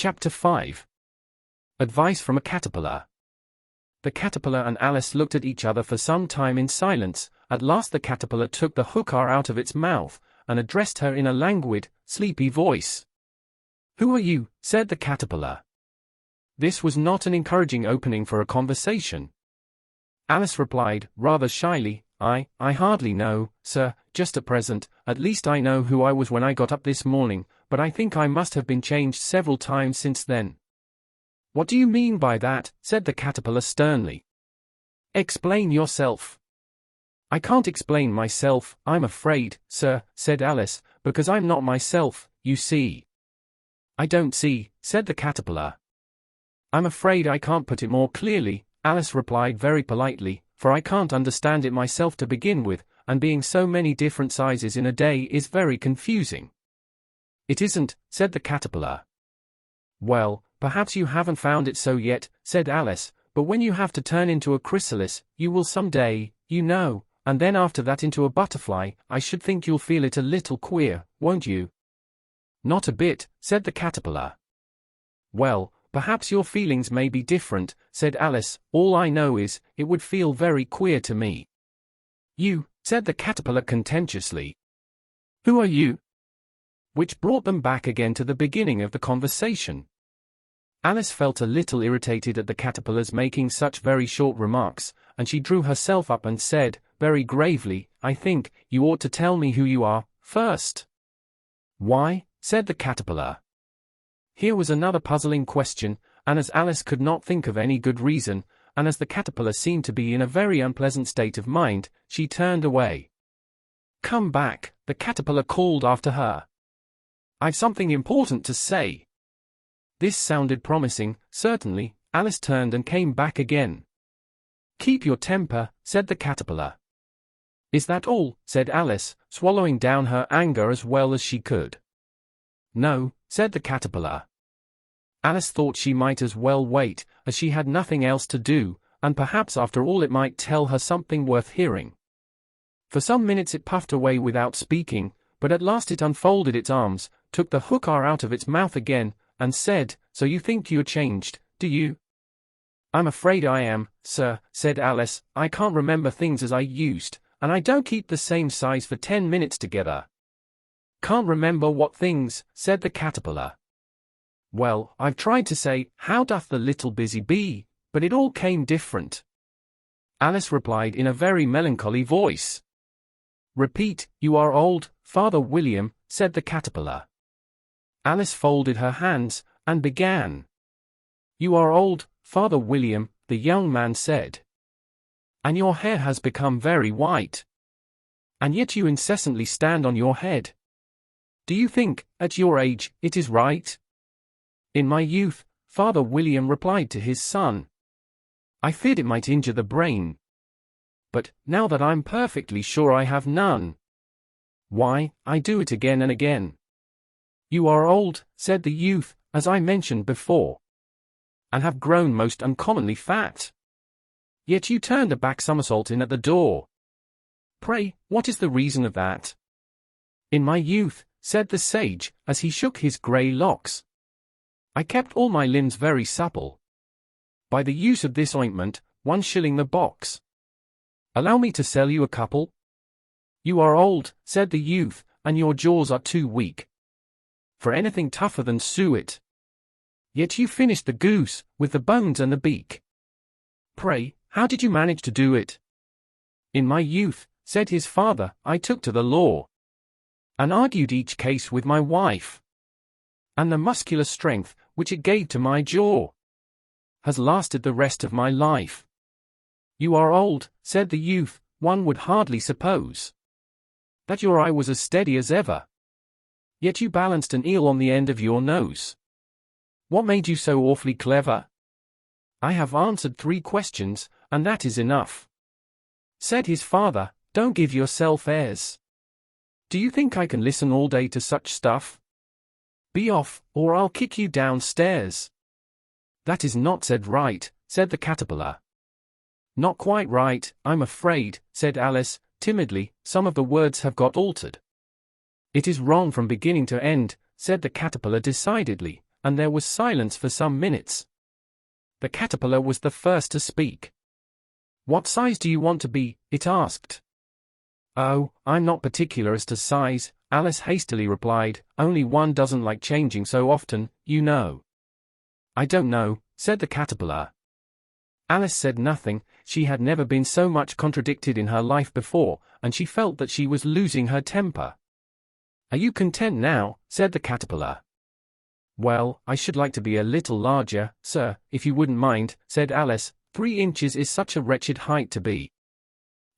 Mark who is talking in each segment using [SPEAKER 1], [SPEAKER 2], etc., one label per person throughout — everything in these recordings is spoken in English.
[SPEAKER 1] Chapter 5. Advice from a Caterpillar. The caterpillar and Alice looked at each other for some time in silence. At last the caterpillar took the hook out of its mouth, and addressed her in a languid, sleepy voice. "Who are you?" said the caterpillar. This was not an encouraging opening for a conversation. Alice replied, rather shyly, I hardly know, sir, just at present. At least I know who I was when I got up this morning, but I think I must have been changed several times since then." "What do you mean by that?" said the caterpillar sternly. "Explain yourself." "I can't explain myself, I'm afraid, sir," said Alice, "because I'm not myself, you see." "I don't see," said the caterpillar. "I'm afraid I can't put it more clearly," Alice replied very politely, "for I can't understand it myself to begin with, and being so many different sizes in a day is very confusing." "It isn't," said the caterpillar. "Well, perhaps you haven't found it so yet," said Alice, "but when you have to turn into a chrysalis, you will someday, you know, and then after that into a butterfly, I should think you'll feel it a little queer, won't you?" "Not a bit," said the caterpillar. "Well, perhaps your feelings may be different," said Alice. "All I know is, it would feel very queer to me." "You," said the caterpillar contemptuously. "Who are you?" Which brought them back again to the beginning of the conversation. Alice felt a little irritated at the caterpillar's making such very short remarks, and she drew herself up and said, very gravely, "I think you ought to tell me who you are, first." "Why?" said the caterpillar. Here was another puzzling question, and as Alice could not think of any good reason, and as the caterpillar seemed to be in a very unpleasant state of mind, she turned away. "Come back," the caterpillar called after her. "I've something important to say." This sounded promising, certainly. Alice turned and came back again. "Keep your temper," said the caterpillar. "Is that all?" said Alice, swallowing down her anger as well as she could. "No," said the caterpillar. Alice thought she might as well wait, as she had nothing else to do, and perhaps after all it might tell her something worth hearing. For some minutes it puffed away without speaking, but at last it unfolded its arms, took the hook out of its mouth again, and said, "So you think you're changed, do you?" "I'm afraid I am, sir," said Alice. "I can't remember things as I used, and I don't keep the same size for 10 minutes together." "Can't remember what things?" said the caterpillar. "Well, I've tried to say, 'How doth the little busy bee?' but it all came different." Alice replied in a very melancholy voice. "Repeat, 'You are old, Father William,'" said the caterpillar. Alice folded her hands, and began. "You are old, Father William," the young man said. "And your hair has become very white. And yet you incessantly stand on your head. Do you think, at your age, it is right?" "In my youth," Father William replied to his son, "I feared it might injure the brain. But, now that I'm perfectly sure I have none, why, I do it again and again." "You are old," said the youth, "as I mentioned before, and have grown most uncommonly fat. Yet you turned a back somersault in at the door. Pray, what is the reason of that?" "In my youth," said the sage, as he shook his grey locks, "I kept all my limbs very supple. By the use of this ointment, 1 shilling the box. Allow me to sell you a couple?" "You are old," said the youth, "and your jaws are too weak for anything tougher than suet. Yet you finished the goose, with the bones and the beak. Pray, how did you manage to do it?" "In my youth," said his father, "I took to the law, and argued each case with my wife. And the muscular strength, which it gave to my jaw, has lasted the rest of my life." "You are old," said the youth, "one would hardly suppose that your eye was as steady as ever. Yet you balanced an eel on the end of your nose. What made you so awfully clever?" "I have answered 3 questions, and that is enough," said his father. "Don't give yourself airs. Do you think I can listen all day to such stuff? Be off, or I'll kick you downstairs." "That is not said right," said the caterpillar. "Not quite right, I'm afraid," said Alice, timidly. "Some of the words have got altered." "It is wrong from beginning to end," said the caterpillar decidedly, and there was silence for some minutes. The caterpillar was the first to speak. "What size do you want to be?" it asked. "Oh, I'm not particular as to size," Alice hastily replied, "only one doesn't like changing so often, you know." "I don't know," said the caterpillar. Alice said nothing. She had never been so much contradicted in her life before, and she felt that she was losing her temper. "Are you content now?" said the caterpillar. "Well, I should like to be a little larger, sir, if you wouldn't mind," said Alice. 3 inches is such a wretched height to be."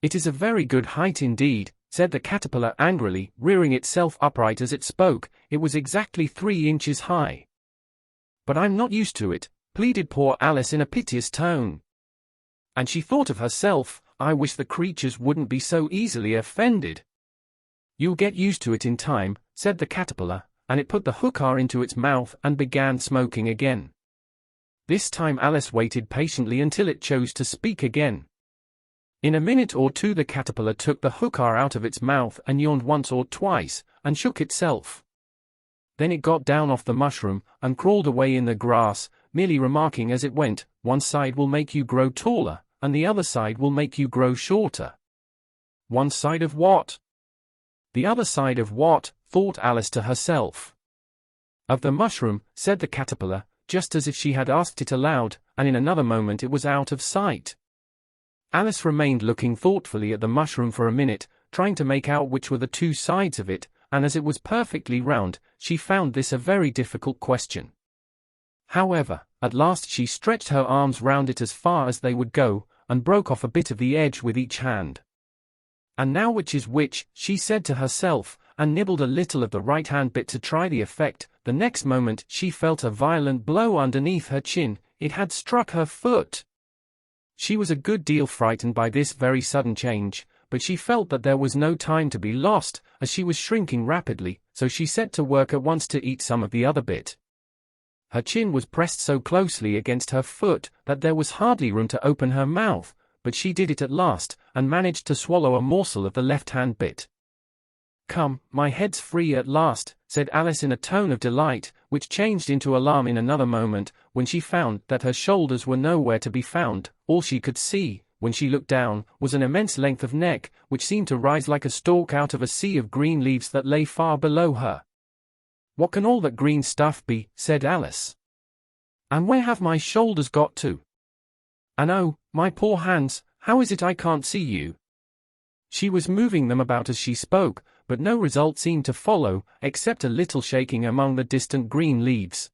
[SPEAKER 1] "It is a very good height indeed," said the caterpillar angrily, rearing itself upright as it spoke. It was exactly 3 inches high. "But I'm not used to it," pleaded poor Alice in a piteous tone. And she thought of herself, "I wish the creatures wouldn't be so easily offended." "You'll get used to it in time," said the caterpillar, and it put the hookah into its mouth and began smoking again. This time Alice waited patiently until it chose to speak again. In a minute or two the caterpillar took the hookah out of its mouth and yawned once or twice, and shook itself. Then it got down off the mushroom, and crawled away in the grass, merely remarking as it went, "One side will make you grow taller, and the other side will make you grow shorter." "One side of what?" "The other side of what?" thought Alice to herself. "Of the mushroom," said the caterpillar, just as if she had asked it aloud, and in another moment it was out of sight. Alice remained looking thoughtfully at the mushroom for a minute, trying to make out which were the 2 sides of it, and as it was perfectly round, she found this a very difficult question. However, at last she stretched her arms round it as far as they would go, and broke off a bit of the edge with each hand. "And now which is which?" she said to herself, and nibbled a little of the right-hand bit to try the effect. The next moment she felt a violent blow underneath her chin. It had struck her foot. She was a good deal frightened by this very sudden change, but she felt that there was no time to be lost, as she was shrinking rapidly, so she set to work at once to eat some of the other bit. Her chin was pressed so closely against her foot that there was hardly room to open her mouth, but she did it at last, and managed to swallow a morsel of the left-hand bit. "Come, my head's free at last," said Alice in a tone of delight, which changed into alarm in another moment, when she found that her shoulders were nowhere to be found. All she could see, when she looked down, was an immense length of neck, which seemed to rise like a stalk out of a sea of green leaves that lay far below her. "What can all that green stuff be?" said Alice. "And where have my shoulders got to? And oh, my poor hands, how is it I can't see you?" She was moving them about as she spoke, but no result seemed to follow, except a little shaking among the distant green leaves.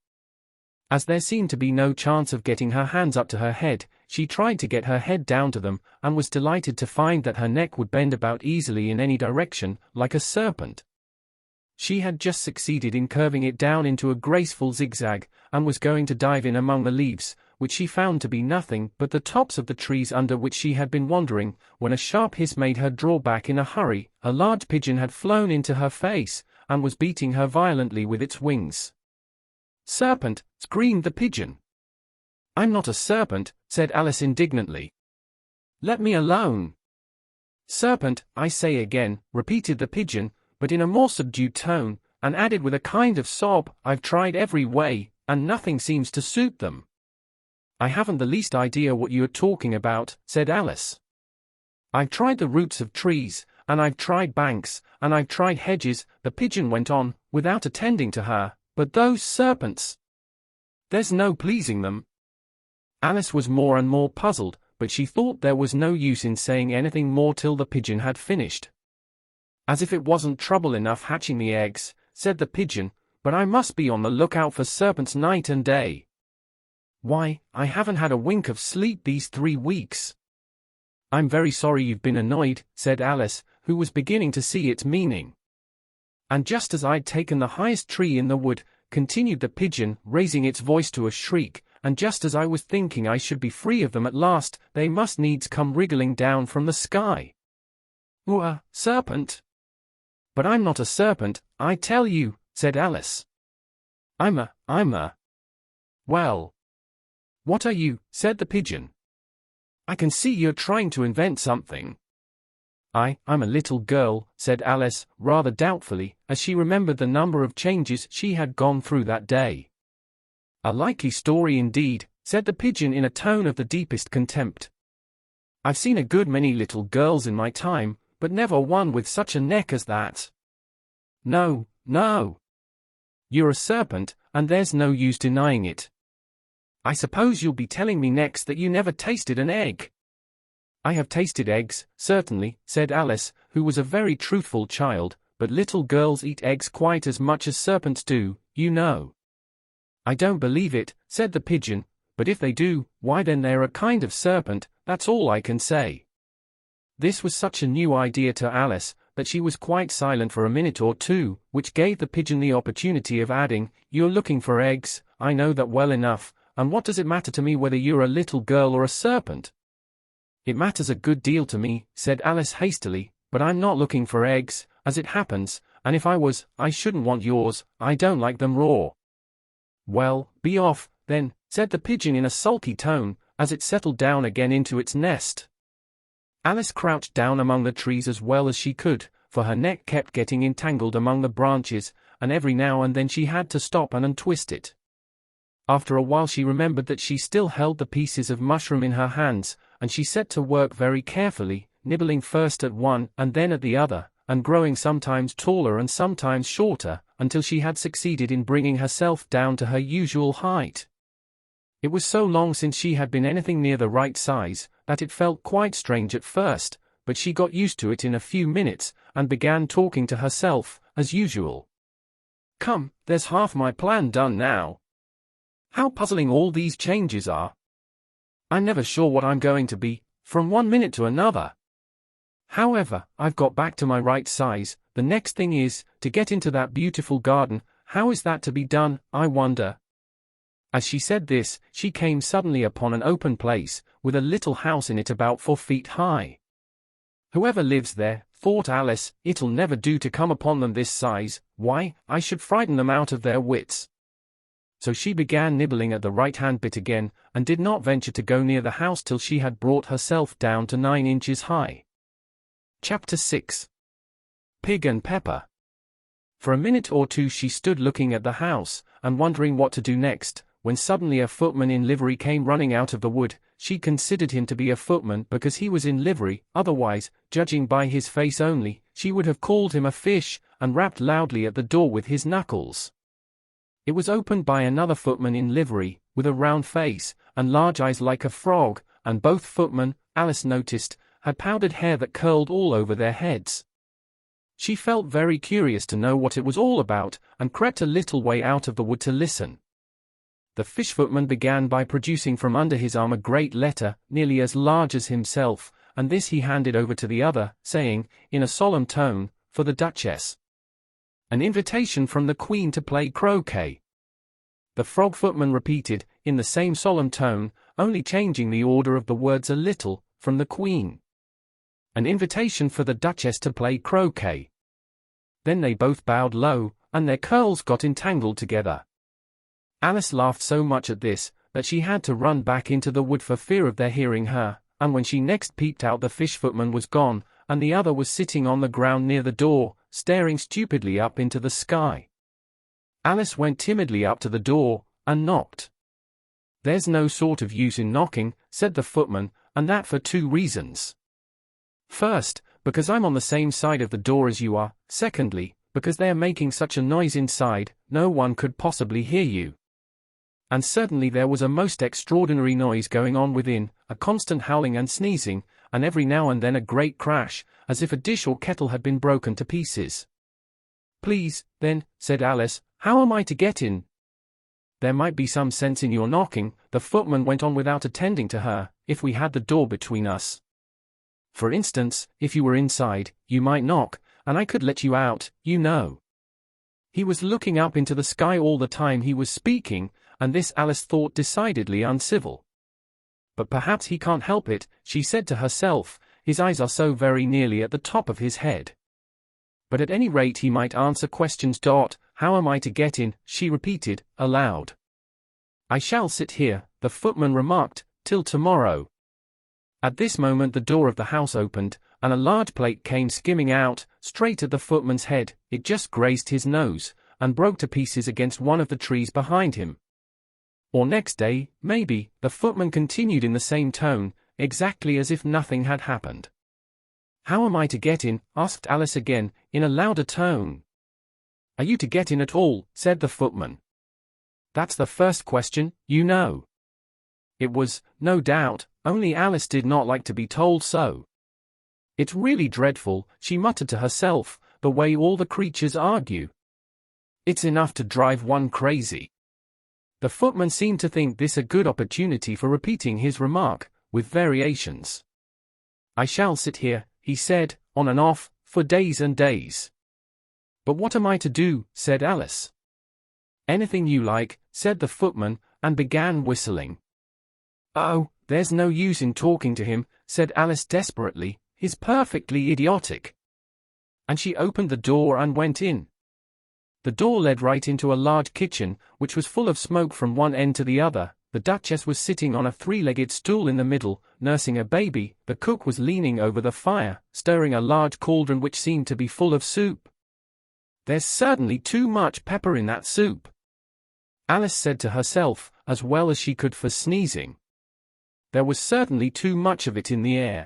[SPEAKER 1] As there seemed to be no chance of getting her hands up to her head, she tried to get her head down to them, and was delighted to find that her neck would bend about easily in any direction, like a serpent. She had just succeeded in curving it down into a graceful zigzag, and was going to dive in among the leaves, which she found to be nothing but the tops of the trees under which she had been wandering, when a sharp hiss made her draw back in a hurry. A large pigeon had flown into her face, and was beating her violently with its wings. "Serpent!" screamed the pigeon. "I'm not a serpent," said Alice indignantly. "Let me alone." "Serpent, I say again," repeated the pigeon, but in a more subdued tone, and added with a kind of sob, "I've tried every way, and nothing seems to suit them." "I haven't the least idea what you are talking about," said Alice. "I've tried the roots of trees, and I've tried banks, and I've tried hedges," the pigeon went on, without attending to her, "but those serpents, there's no pleasing them." Alice was more and more puzzled, but she thought there was no use in saying anything more till the pigeon had finished. "As if it wasn't trouble enough hatching the eggs," said the pigeon, "but I must be on the lookout for serpents night and day. Why, I haven't had a wink of sleep these 3 weeks." "I'm very sorry you've been annoyed," said Alice, who was beginning to see its meaning. "And just as I'd taken the highest tree in the wood," continued the pigeon, raising its voice to a shriek, "and just as I was thinking I should be free of them at last, they must needs come wriggling down from the sky." "A serpent?" "But I'm not a serpent, I tell you," said Alice. I'm a... "Well, what are you?" said the pigeon. "I can see you're trying to invent something." I'm a little girl," said Alice, rather doubtfully, as she remembered the number of changes she had gone through that day. A likely story indeed, said the pigeon in a tone of the deepest contempt. I've seen a good many little girls in my time, but never one with such a neck as that. No, no. You're a serpent, and there's no use denying it. I suppose you'll be telling me next that you never tasted an egg. I have tasted eggs, certainly, said Alice, who was a very truthful child, but little girls eat eggs quite as much as serpents do, you know. I don't believe it, said the pigeon, but if they do, why then they're a kind of serpent, that's all I can say. This was such a new idea to Alice, that she was quite silent for a minute or two, which gave the pigeon the opportunity of adding, "You're looking for eggs, I know that well enough, and what does it matter to me whether you're a little girl or a serpent?" "It matters a good deal to me," said Alice hastily, "but I'm not looking for eggs, as it happens, and if I was, I shouldn't want yours, I don't like them raw." "Well, be off, then," said the pigeon in a sulky tone, as it settled down again into its nest. Alice crouched down among the trees as well as she could, for her neck kept getting entangled among the branches, and every now and then she had to stop and untwist it. After a while she remembered that she still held the pieces of mushroom in her hands, and she set to work very carefully, nibbling first at one and then at the other, and growing sometimes taller and sometimes shorter, until she had succeeded in bringing herself down to her usual height. It was so long since she had been anything near the right size, that it felt quite strange at first, but she got used to it in a few minutes, and began talking to herself, as usual. "Come, there's half my plan done now. How puzzling all these changes are. I'm never sure what I'm going to be, from one minute to another. However, I've got back to my right size. The next thing is, to get into that beautiful garden. How is that to be done, I wonder?" As she said this, she came suddenly upon an open place, with a little house in it about 4 feet high. "Whoever lives there," thought Alice, "it'll never do to come upon them this size, why, I should frighten them out of their wits." So she began nibbling at the right-hand bit again, and did not venture to go near the house till she had brought herself down to 9 inches high. Chapter 6. Pig and Pepper. For a minute or two she stood looking at the house, and wondering what to do next, when suddenly a footman in livery came running out of the wood. She considered him to be a footman because he was in livery, otherwise, judging by his face only, she would have called him a fish, and rapped loudly at the door with his knuckles. It was opened by another footman in livery, with a round face, and large eyes like a frog, and both footmen, Alice noticed, had powdered hair that curled all over their heads. She felt very curious to know what it was all about, and crept a little way out of the wood to listen. The fish footman began by producing from under his arm a great letter, nearly as large as himself, and this he handed over to the other, saying, in a solemn tone, "For the Duchess. An invitation from the Queen to play croquet." The frog footman repeated, in the same solemn tone, only changing the order of the words a little, "From the Queen. An invitation for the Duchess to play croquet." Then they both bowed low, and their curls got entangled together. Alice laughed so much at this, that she had to run back into the wood for fear of their hearing her, and when she next peeped out the fish footman was gone, and the other was sitting on the ground near the door, staring stupidly up into the sky. Alice went timidly up to the door, and knocked. "There's no sort of use in knocking," said the footman, "and that for 2 reasons. First, because I'm on the same side of the door as you are, secondly, because they are making such a noise inside, no one could possibly hear you." And certainly there was a most extraordinary noise going on within, a constant howling and sneezing, and every now and then a great crash, as if a dish or kettle had been broken to pieces. "Please, then," said Alice, "how am I to get in?" "There might be some sense in your knocking," the footman went on without attending to her, "if we had the door between us. For instance, if you were inside, you might knock, and I could let you out, you know." He was looking up into the sky all the time he was speaking, and this Alice thought decidedly uncivil. "But perhaps he can't help it," she said to herself, "his eyes are so very nearly at the top of his head. But at any rate he might answer questions. How am I to get in?" she repeated, aloud. "I shall sit here," the footman remarked, "till tomorrow." At this moment the door of the house opened, and a large plate came skimming out, straight at the footman's head. It just grazed his nose, and broke to pieces against one of the trees behind him. Or next day, maybe, the footman continued in the same tone, exactly as if nothing had happened. How am I to get in? Asked Alice again, in a louder tone. Are you to get in at all? Said the footman. That's the first question, you know. It was, no doubt, only Alice did not like to be told so. It's really dreadful, she muttered to herself, the way all the creatures argue. It's enough to drive one crazy. The footman seemed to think this a good opportunity for repeating his remark, with variations. I shall sit here, he said, on and off, for days and days. But what am I to do? Said Alice. Anything you like, said the footman, and began whistling. Oh, there's no use in talking to him, said Alice desperately, he's perfectly idiotic. And she opened the door and went in. The door led right into a large kitchen, which was full of smoke from one end to the other. The Duchess was sitting on a three-legged stool in the middle, nursing a baby. The cook was leaning over the fire, stirring a large cauldron which seemed to be full of soup. There's certainly too much pepper in that soup, Alice said to herself, as well as she could for sneezing. There was certainly too much of it in the air.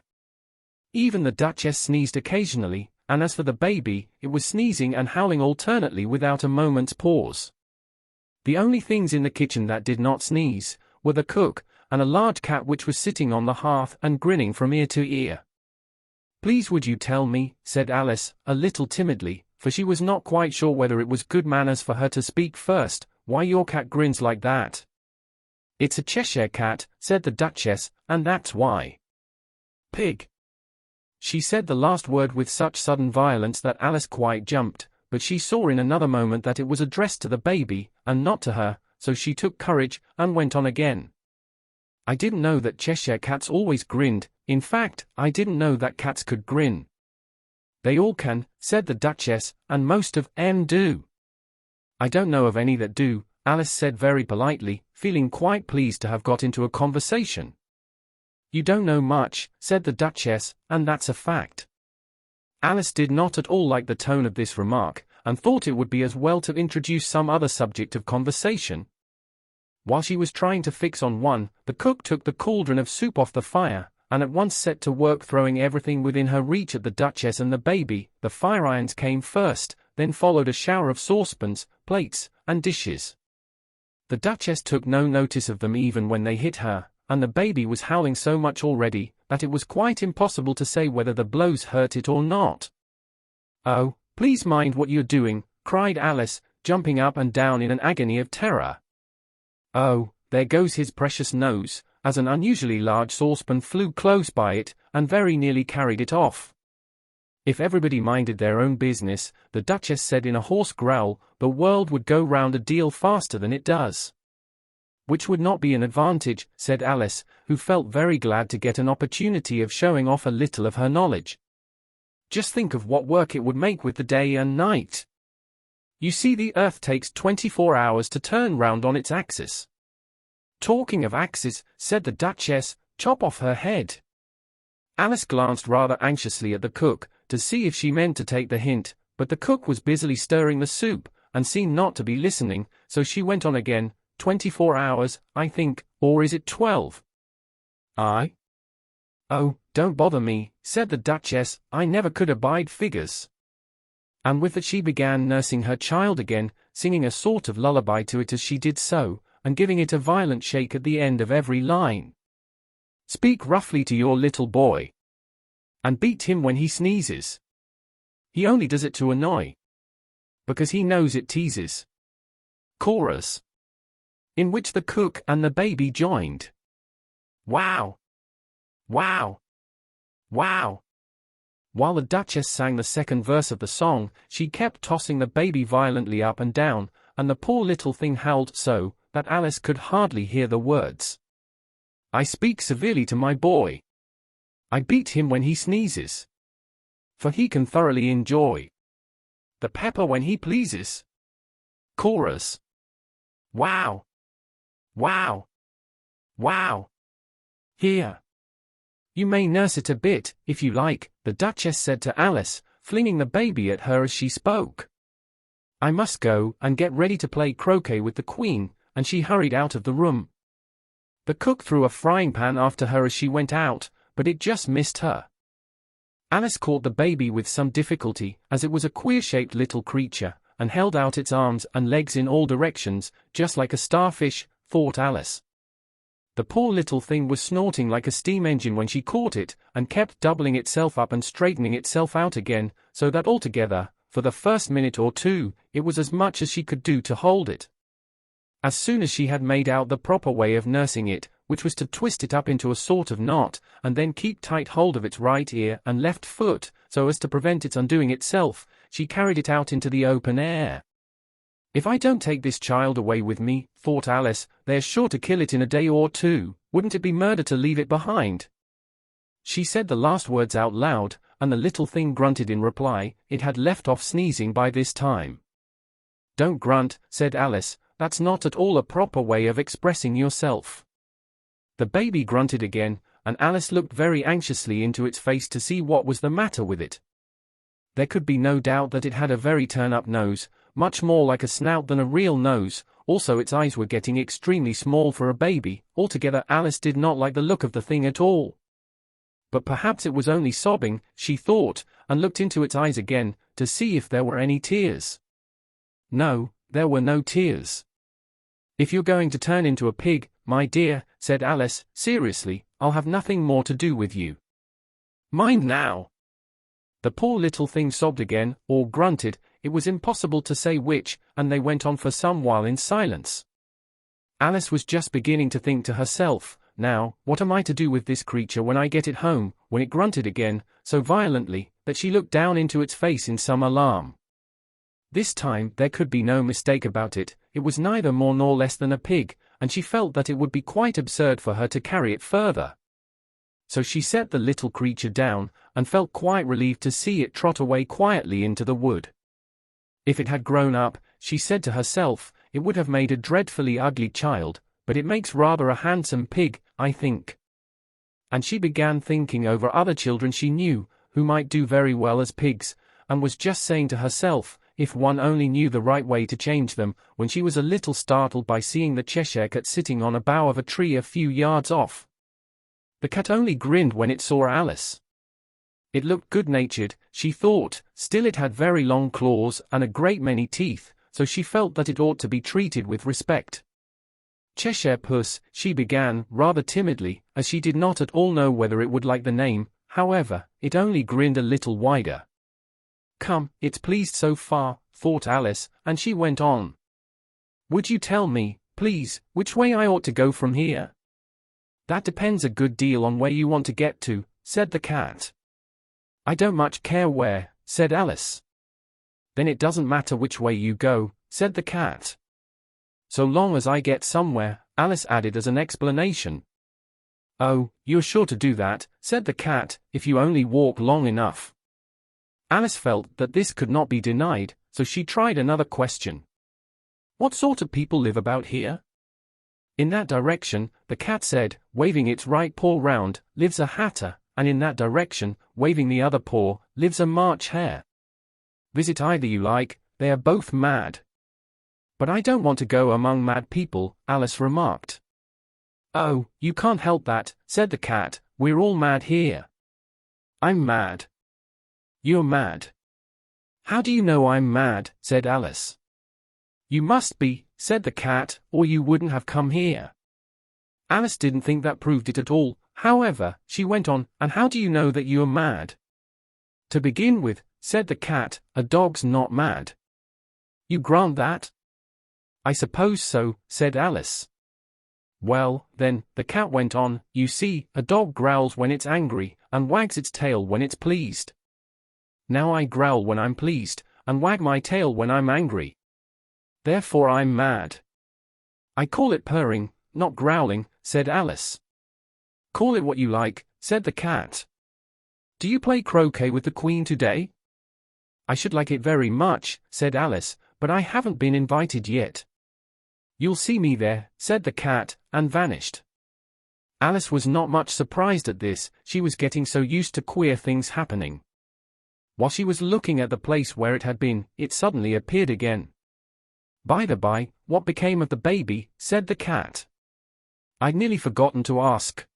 [SPEAKER 1] Even the Duchess sneezed occasionally, and as for the baby, it was sneezing and howling alternately without a moment's pause. The only things in the kitchen that did not sneeze were the cook, and a large cat which was sitting on the hearth and grinning from ear to ear. Please would you tell me, said Alice, a little timidly, for she was not quite sure whether it was good manners for her to speak first, why your cat grins like that? It's a Cheshire cat, said the Duchess, and that's why. Pig. She said the last word with such sudden violence that Alice quite jumped, but she saw in another moment that it was addressed to the baby, and not to her, so she took courage, and went on again. I didn't know that Cheshire cats always grinned, in fact, I didn't know that cats could grin. They all can, said the Duchess, and most of 'em do. I don't know of any that do, Alice said very politely, feeling quite pleased to have got into a conversation. You don't know much, said the Duchess, and that's a fact. Alice did not at all like the tone of this remark, and thought it would be as well to introduce some other subject of conversation. While she was trying to fix on one, the cook took the cauldron of soup off the fire, and at once set to work throwing everything within her reach at the Duchess and the baby. The fire irons came first, then followed a shower of saucepans, plates, and dishes. The Duchess took no notice of them even when they hit her, and the baby was howling so much already, that it was quite impossible to say whether the blows hurt it or not. Oh, please mind what you're doing, cried Alice, jumping up and down in an agony of terror. Oh, there goes his precious nose, as an unusually large saucepan flew close by it, and very nearly carried it off. If everybody minded their own business, the Duchess said in a hoarse growl, the world would go round a deal faster than it does. Which would not be an advantage, said Alice, who felt very glad to get an opportunity of showing off a little of her knowledge. Just think of what work it would make with the day and night. You see, the earth takes 24 hours to turn round on its axis. Talking of axes, said the Duchess, chop off her head. Alice glanced rather anxiously at the cook, to see if she meant to take the hint, but the cook was busily stirring the soup, and seemed not to be listening, so she went on again, 24 hours, I think, or is it 12? I? Oh, don't bother me, said the Duchess, I never could abide figures. And with that she began nursing her child again, singing a sort of lullaby to it as she did so, and giving it a violent shake at the end of every line. Speak roughly to your little boy. And beat him when he sneezes. He only does it to annoy. Because he knows it teases. Chorus. In which the cook and the baby joined. Wow! Wow! Wow! While the Duchess sang the second verse of the song, she kept tossing the baby violently up and down, and the poor little thing howled so, that Alice could hardly hear the words. I speak severely to my boy. I beat him when he sneezes. For he can thoroughly enjoy the pepper when he pleases. Chorus. Wow! Wow! Wow! Here. You may nurse it a bit, if you like, the Duchess said to Alice, flinging the baby at her as she spoke. I must go and get ready to play croquet with the Queen, and she hurried out of the room. The cook threw a frying pan after her as she went out, but it just missed her. Alice caught the baby with some difficulty, as it was a queer-shaped little creature, and held out its arms and legs in all directions, just like a starfish, thought Alice. The poor little thing was snorting like a steam engine when she caught it, and kept doubling itself up and straightening itself out again, so that altogether, for the first minute or two, it was as much as she could do to hold it. As soon as she had made out the proper way of nursing it, which was to twist it up into a sort of knot, and then keep tight hold of its right ear and left foot, so as to prevent its undoing itself, she carried it out into the open air. If I don't take this child away with me, thought Alice, they are sure to kill it in a day or two. Wouldn't it be murder to leave it behind? She said the last words out loud, and the little thing grunted in reply. It had left off sneezing by this time. Don't grunt, said Alice, that's not at all a proper way of expressing yourself. The baby grunted again, and Alice looked very anxiously into its face to see what was the matter with it. There could be no doubt that it had a very turn-up nose, much more like a snout than a real nose. Also its eyes were getting extremely small for a baby. Altogether Alice did not like the look of the thing at all. But perhaps it was only sobbing, she thought, and looked into its eyes again, to see if there were any tears. No, there were no tears. If you're going to turn into a pig, my dear, said Alice, seriously, I'll have nothing more to do with you. Mind now. The poor little thing sobbed again, or grunted, it was impossible to say which, and they went on for some while in silence. Alice was just beginning to think to herself, now, what am I to do with this creature when I get it home, when it grunted again, so violently, that she looked down into its face in some alarm. This time there could be no mistake about it, it was neither more nor less than a pig, and she felt that it would be quite absurd for her to carry it further. So she set the little creature down, and felt quite relieved to see it trot away quietly into the wood. If it had grown up, she said to herself, it would have made a dreadfully ugly child, but it makes rather a handsome pig, I think. And she began thinking over other children she knew, who might do very well as pigs, and was just saying to herself, if one only knew the right way to change them, when she was a little startled by seeing the Cheshire Cat sitting on a bough of a tree a few yards off. The cat only grinned when it saw Alice. It looked good-natured, she thought, still it had very long claws and a great many teeth, so she felt that it ought to be treated with respect. Cheshire Puss, she began, rather timidly, as she did not at all know whether it would like the name. However, it only grinned a little wider. Come, it's pleased so far, thought Alice, and she went on. Would you tell me, please, which way I ought to go from here? That depends a good deal on where you want to get to, said the cat. I don't much care where, said Alice. Then it doesn't matter which way you go, said the cat. So long as I get somewhere, Alice added as an explanation. Oh, you're sure to do that, said the cat, if you only walk long enough. Alice felt that this could not be denied, so she tried another question. What sort of people live about here? In that direction, the cat said, waving its right paw round, lives a hatter, and in that direction, waving the other paw, lives a March hare. Visit either you like, they are both mad. But I don't want to go among mad people, Alice remarked. Oh, you can't help that, said the cat, we're all mad here. I'm mad. You're mad. How do you know I'm mad, said Alice. You must be, said the cat, or you wouldn't have come here. Alice didn't think that proved it at all. However, she went on, and how do you know that you're mad? To begin with, said the cat, a dog's not mad. You grant that? I suppose so, said Alice. Well, then, the cat went on, you see, a dog growls when it's angry, and wags its tail when it's pleased. Now I growl when I'm pleased, and wag my tail when I'm angry. Therefore I'm mad. I call it purring, not growling, said Alice. Call it what you like, said the cat. Do you play croquet with the Queen today? I should like it very much, said Alice, but I haven't been invited yet. You'll see me there, said the cat, and vanished. Alice was not much surprised at this, she was getting so used to queer things happening. While she was looking at the place where it had been, it suddenly appeared again. By the by, what became of the baby? Said the cat. I'd nearly forgotten to ask.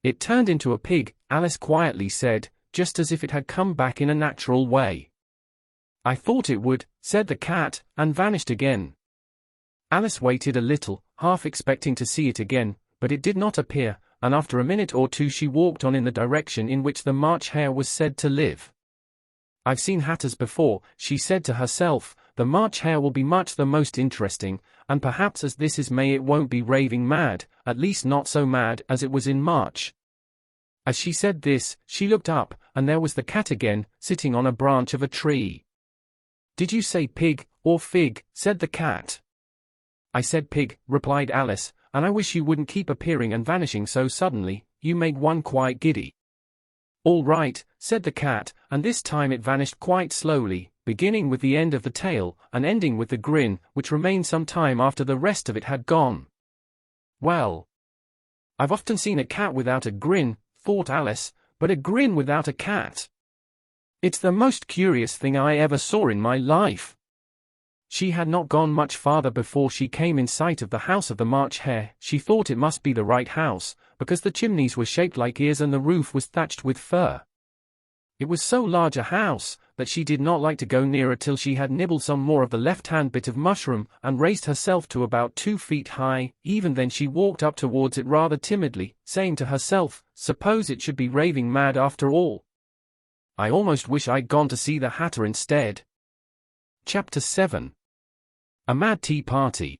[SPEAKER 1] It turned into a pig, Alice quietly said, just as if it had come back in a natural way. I thought it would, said the cat, and vanished again. Alice waited a little, half expecting to see it again, but it did not appear, and after a minute or two she walked on in the direction in which the March Hare was said to live. I've seen hatters before, she said to herself. The March Hare will be much the most interesting, and perhaps as this is May it won't be raving mad, at least not so mad as it was in March. As she said this, she looked up, and there was the cat again, sitting on a branch of a tree. Did you say pig, or fig? Said the cat. I said pig, replied Alice, and I wish you wouldn't keep appearing and vanishing so suddenly, you make one quite giddy. All right, said the cat, and this time it vanished quite slowly, beginning with the end of the tail, and ending with the grin, which remained some time after the rest of it had gone. Well, I've often seen a cat without a grin, thought Alice, but a grin without a cat. It's the most curious thing I ever saw in my life. She had not gone much farther before she came in sight of the house of the March Hare. She thought it must be the right house, because the chimneys were shaped like ears and the roof was thatched with fur. It was so large a house, that she did not like to go nearer till she had nibbled some more of the left-hand bit of mushroom, and raised herself to about 2 feet high. Even then she walked up towards it rather timidly, saying to herself, suppose it should be raving mad after all. I almost wish I'd gone to see the Hatter instead. Chapter 7. A Mad Tea Party.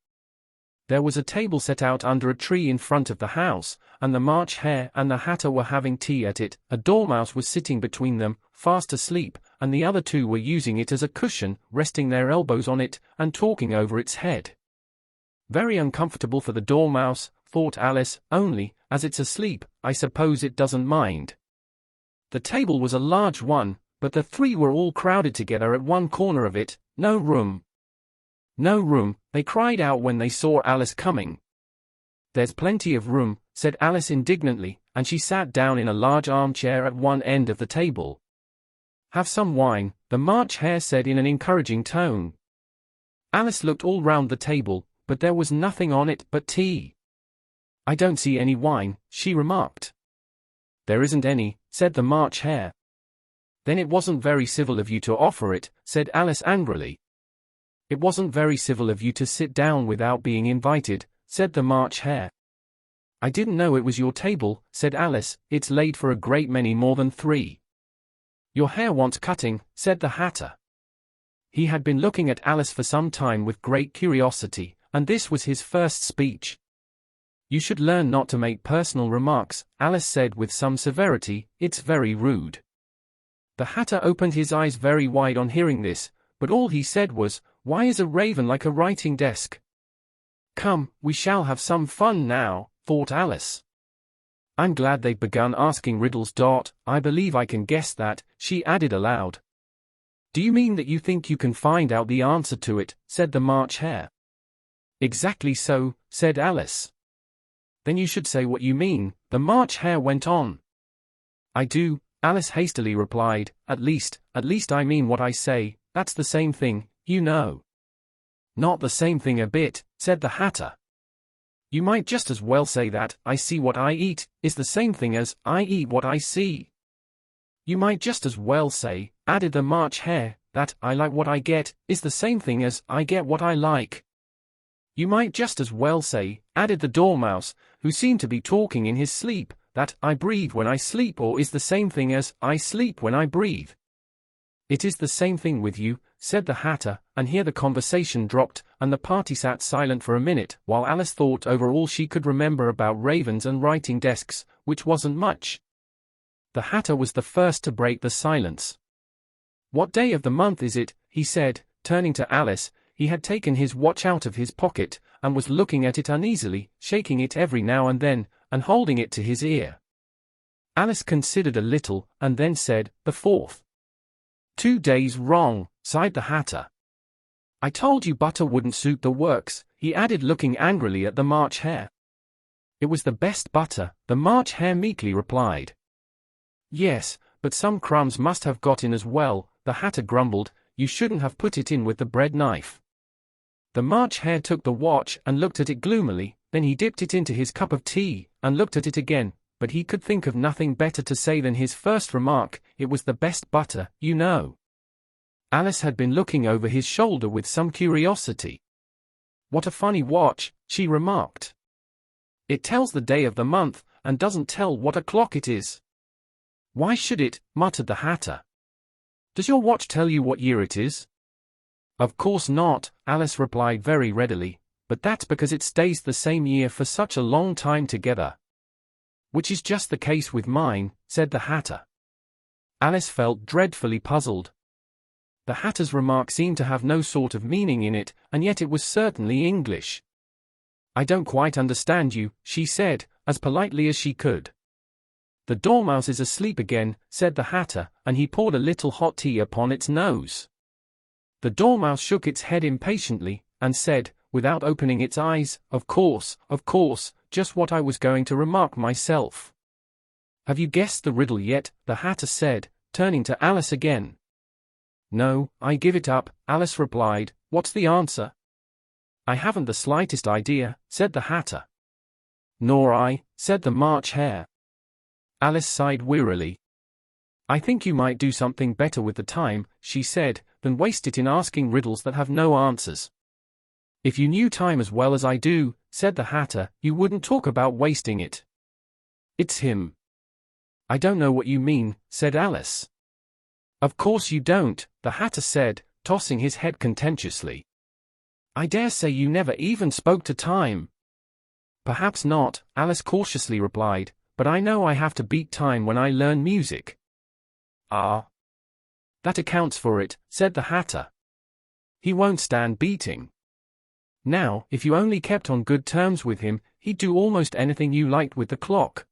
[SPEAKER 1] There was a table set out under a tree in front of the house, and the March Hare and the Hatter were having tea at it. A dormouse was sitting between them, fast asleep, and the other two were using it as a cushion, resting their elbows on it, and talking over its head. Very uncomfortable for the dormouse, thought Alice, only, as it's asleep, I suppose it doesn't mind. The table was a large one, but the three were all crowded together at one corner of it. No room. No room, they cried out when they saw Alice coming. There's plenty of room, said Alice indignantly, and she sat down in a large armchair at one end of the table. Have some wine, the March Hare said in an encouraging tone. Alice looked all round the table, but there was nothing on it but tea. I don't see any wine, she remarked. There isn't any, said the March Hare. Then it wasn't very civil of you to offer it, said Alice angrily. It wasn't very civil of you to sit down without being invited, said the March Hare. I didn't know it was your table, said Alice, it's laid for a great many more than 3. Your hair wants cutting, said the Hatter. He had been looking at Alice for some time with great curiosity, and this was his first speech. You should learn not to make personal remarks, Alice said with some severity, it's very rude. The Hatter opened his eyes very wide on hearing this, but all he said was, why is a raven like a writing desk? Come, we shall have some fun now, thought Alice. I'm glad they've begun asking riddles. I believe I can guess that, she added aloud. Do you mean that you think you can find out the answer to it, said the March Hare. Exactly so, said Alice. Then you should say what you mean, the March Hare went on. I do, Alice hastily replied, at least I mean what I say, that's the same thing, you know. Not the same thing a bit, said the Hatter. You might just as well say that, I see what I eat, is the same thing as, I eat what I see. You might just as well say, added the March Hare, that, I like what I get, is the same thing as, I get what I like. You might just as well say, added the Dormouse, who seemed to be talking in his sleep, that, I breathe when I sleep or is the same thing as, I sleep when I breathe. It is the same thing with you, said the Hatter, and here the conversation dropped, and the party sat silent for a minute, while Alice thought over all she could remember about ravens and writing desks, which wasn't much. The Hatter was the first to break the silence. What day of the month is it? He said, turning to Alice. He had taken his watch out of his pocket, and was looking at it uneasily, shaking it every now and then, and holding it to his ear. Alice considered a little, and then said, the 4th. 2 days wrong, sighed the Hatter. I told you butter wouldn't suit the works, he added looking angrily at the March Hare. It was the best butter, the March Hare meekly replied. Yes, but some crumbs must have got in as well, the Hatter grumbled, you shouldn't have put it in with the bread knife. The March Hare took the watch and looked at it gloomily, then he dipped it into his cup of tea, and looked at it again, but he could think of nothing better to say than his first remark: "It was the best butter, you know." Alice had been looking over his shoulder with some curiosity. "What a funny watch," she remarked. "It tells the day of the month, and doesn't tell what o'clock it is." "Why should it?" muttered the Hatter. "Does your watch tell you what year it is?" "Of course not," Alice replied very readily, "but that's because it stays the same year for such a long time together." "Which is just the case with mine," said the Hatter. Alice felt dreadfully puzzled. The Hatter's remark seemed to have no sort of meaning in it, and yet it was certainly English. "I don't quite understand you," she said, as politely as she could. "The Dormouse is asleep again," said the Hatter, and he poured a little hot tea upon its nose. The Dormouse shook its head impatiently, and said, without opening its eyes, of course, just what I was going to remark myself." "Have you guessed the riddle yet?" the Hatter said, turning to Alice again. "No, I give it up," Alice replied. "What's the answer?" "I haven't the slightest idea," said the Hatter. "Nor I," said the March Hare. Alice sighed wearily. "I think you might do something better with the time," she said, "than waste it in asking riddles that have no answers." "If you knew time as well as I do," said the Hatter, "you wouldn't talk about wasting it." "It's him." "I don't know what you mean," said Alice. "Of course you don't," the Hatter said, tossing his head contemptuously. "I dare say you never even spoke to time." "Perhaps not," Alice cautiously replied, "but I know I have to beat time when I learn music." "Ah. That accounts for it," said the Hatter. "He won't stand beating. Now, if you only kept on good terms with him, he'd do almost anything you liked with the clock.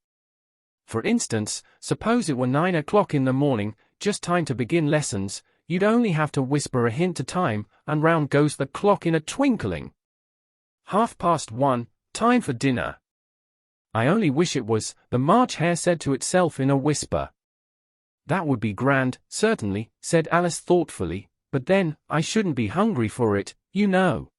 [SPEAKER 1] For instance, suppose it were 9 o'clock in the morning, just time to begin lessons, you'd only have to whisper a hint to time, and round goes the clock in a twinkling. 1:30, time for dinner. I only wish it was," the March Hare said to itself in a whisper. "That would be grand, certainly," said Alice thoughtfully, "but then, I shouldn't be hungry for it, you know."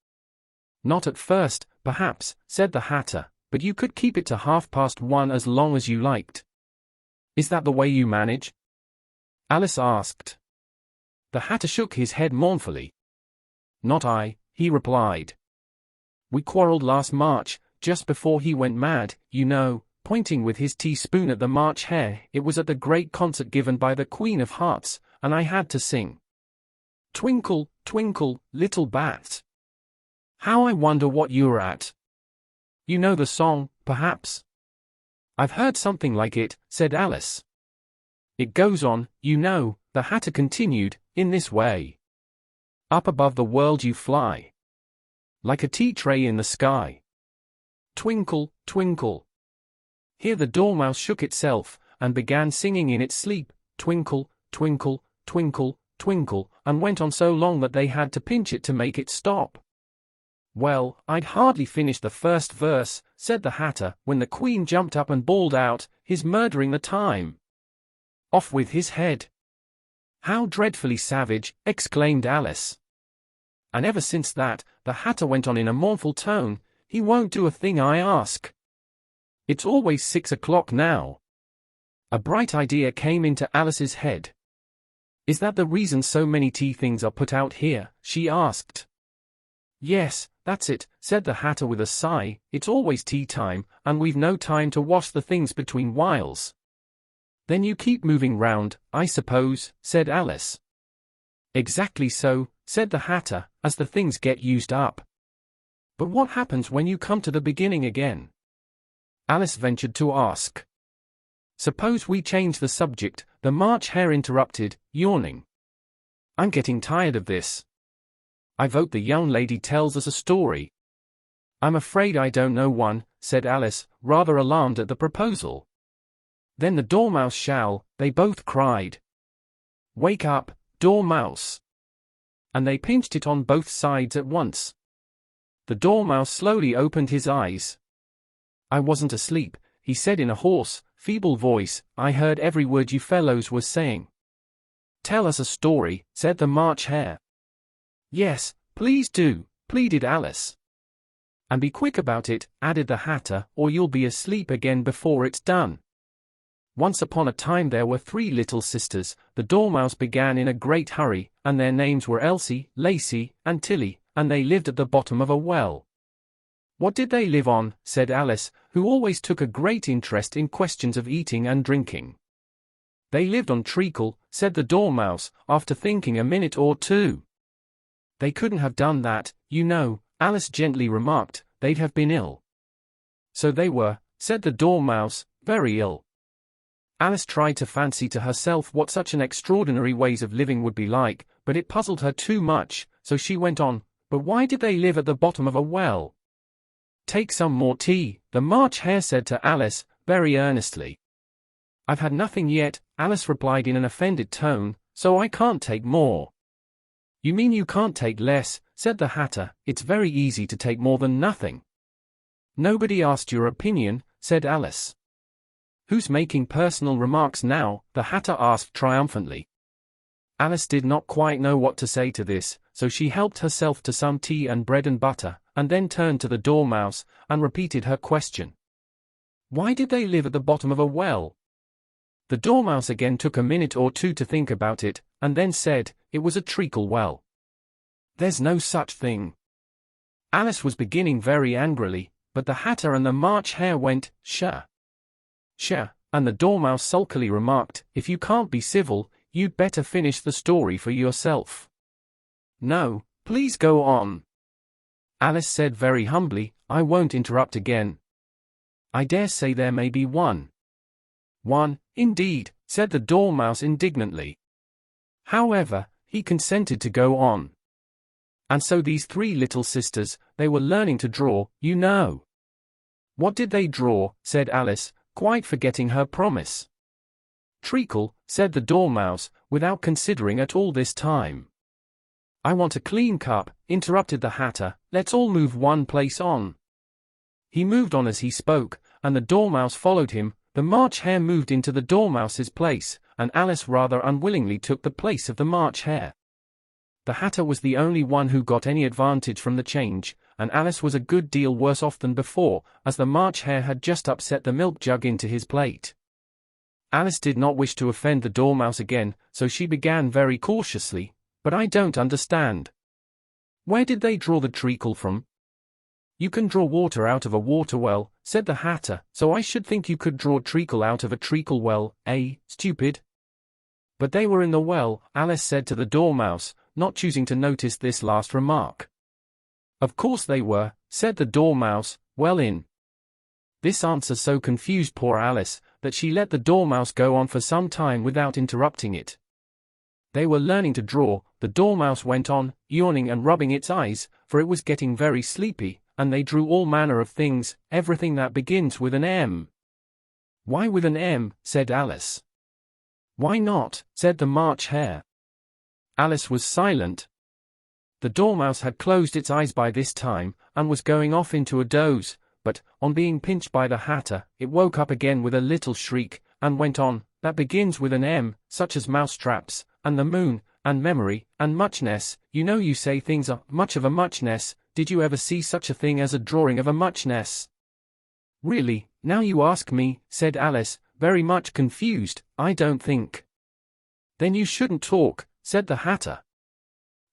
[SPEAKER 1] "Not at first, perhaps," said the Hatter, "but you could keep it to 1:30 as long as you liked." "Is that the way you manage?" Alice asked. The Hatter shook his head mournfully. "Not I," he replied. "We quarreled last March, just before he went mad, you know," pointing with his teaspoon at the March Hare. "It was at the great concert given by the Queen of Hearts, and I had to sing 'Twinkle, twinkle, little bat.' How I wonder what you're at. You know the song, perhaps?" "I've heard something like it," said Alice. "It goes on, you know," the Hatter continued, "in this way. Up above the world you fly, like a tea tray in the sky. Twinkle, twinkle." Here the Dormouse shook itself, and began singing in its sleep, "Twinkle, twinkle, twinkle, twinkle," and went on so long that they had to pinch it to make it stop. "Well, I'd hardly finished the first verse," said the Hatter, when the Queen jumped up and bawled out, "He's murdering the time. Off with his head." "How dreadfully savage!" exclaimed Alice. "And ever since that," the Hatter went on in a mournful tone, "he won't do a thing I ask. It's always 6 o'clock now." A bright idea came into Alice's head. "Is that the reason so many tea things are put out here?" she asked. "Yes, that's it," said the Hatter with a sigh. "It's always tea time, and we've no time to wash the things between whiles." "Then you keep moving round, I suppose," said Alice. "Exactly so," said the Hatter, "as the things get used up." "But what happens when you come to the beginning again?" Alice ventured to ask. "Suppose we change the subject," the March Hare interrupted, yawning. "I'm getting tired of this. I vote the young lady tells us a story." "I'm afraid I don't know one," said Alice, rather alarmed at the proposal. "Then the Dormouse shall," they both cried. "Wake up, Dormouse!" And they pinched it on both sides at once. The Dormouse slowly opened his eyes. "I wasn't asleep," he said in a hoarse, feeble voice. "I heard every word you fellows were saying." "Tell us a story," said the March Hare. "Yes, please do," pleaded Alice. And be quick about it, added the Hatter, or you'll be asleep again before it's done. Once upon a time there were 3 little sisters. The Dormouse began in a great hurry, and their names were Elsie, Lacey, and Tilly, and they lived at the bottom of a well. What did they live on? Said Alice, who always took a great interest in questions of eating and drinking. They lived on treacle, said the Dormouse, after thinking a minute or two. They couldn't have done that, you know, Alice gently remarked, they'd have been ill. So they were, said the Dormouse, very ill. Alice tried to fancy to herself what such an extraordinary ways of living would be like, but it puzzled her too much, so she went on, but why did they live at the bottom of a well? Take some more tea, the March Hare said to Alice, very earnestly. I've had nothing yet, Alice replied in an offended tone, so I can't take more. You mean you can't take less, said the Hatter, it's very easy to take more than nothing. Nobody asked your opinion, said Alice. Who's making personal remarks now? The Hatter asked triumphantly. Alice did not quite know what to say to this, so she helped herself to some tea and bread and butter, and then turned to the Dormouse, and repeated her question. Why did they live at the bottom of a well? The Dormouse again took a minute or two to think about it, and then said, it was a treacle well. There's no such thing. Alice was beginning very angrily, but the Hatter and the March Hare went, Sure, and the Dormouse sulkily remarked, if you can't be civil, you'd better finish the story for yourself. No, please go on. Alice said very humbly, I won't interrupt again. I dare say there may be one. One, indeed, said the Dormouse indignantly. However, he consented to go on. And so these 3 little sisters, they were learning to draw, you know. What did they draw? Said Alice, quite forgetting her promise. Treacle, said the Dormouse, without considering at all this time. I want a clean cup, interrupted the Hatter, let's all move one place on. He moved on as he spoke, and the Dormouse followed him. The March Hare moved into the Dormouse's place, and Alice rather unwillingly took the place of the March Hare. The Hatter was the only one who got any advantage from the change, and Alice was a good deal worse off than before, as the March Hare had just upset the milk jug into his plate. Alice did not wish to offend the Dormouse again, so she began very cautiously, but I don't understand. Where did they draw the treacle from? You can draw water out of a water well, said the Hatter, so I should think you could draw treacle out of a treacle well, eh, stupid? But they were in the well, Alice said to the Dormouse, not choosing to notice this last remark. Of course they were, said the Dormouse, well in. This answer so confused poor Alice, that she let the Dormouse go on for some time without interrupting it. They were learning to draw, the Dormouse went on, yawning and rubbing its eyes, for it was getting very sleepy, and they drew all manner of things, everything that begins with an M. Why with an M? Said Alice. Why not? Said the March Hare. Alice was silent. The Dormouse had closed its eyes by this time, and was going off into a doze, but, on being pinched by the Hatter, it woke up again with a little shriek, and went on, that begins with an M, such as mousetraps, and the moon, and memory, and muchness. You know you say things are much of a muchness. Did you ever see such a thing as a drawing of a muchness? Really, now you ask me, said Alice, very much confused, I don't think. Then you shouldn't talk, said the Hatter.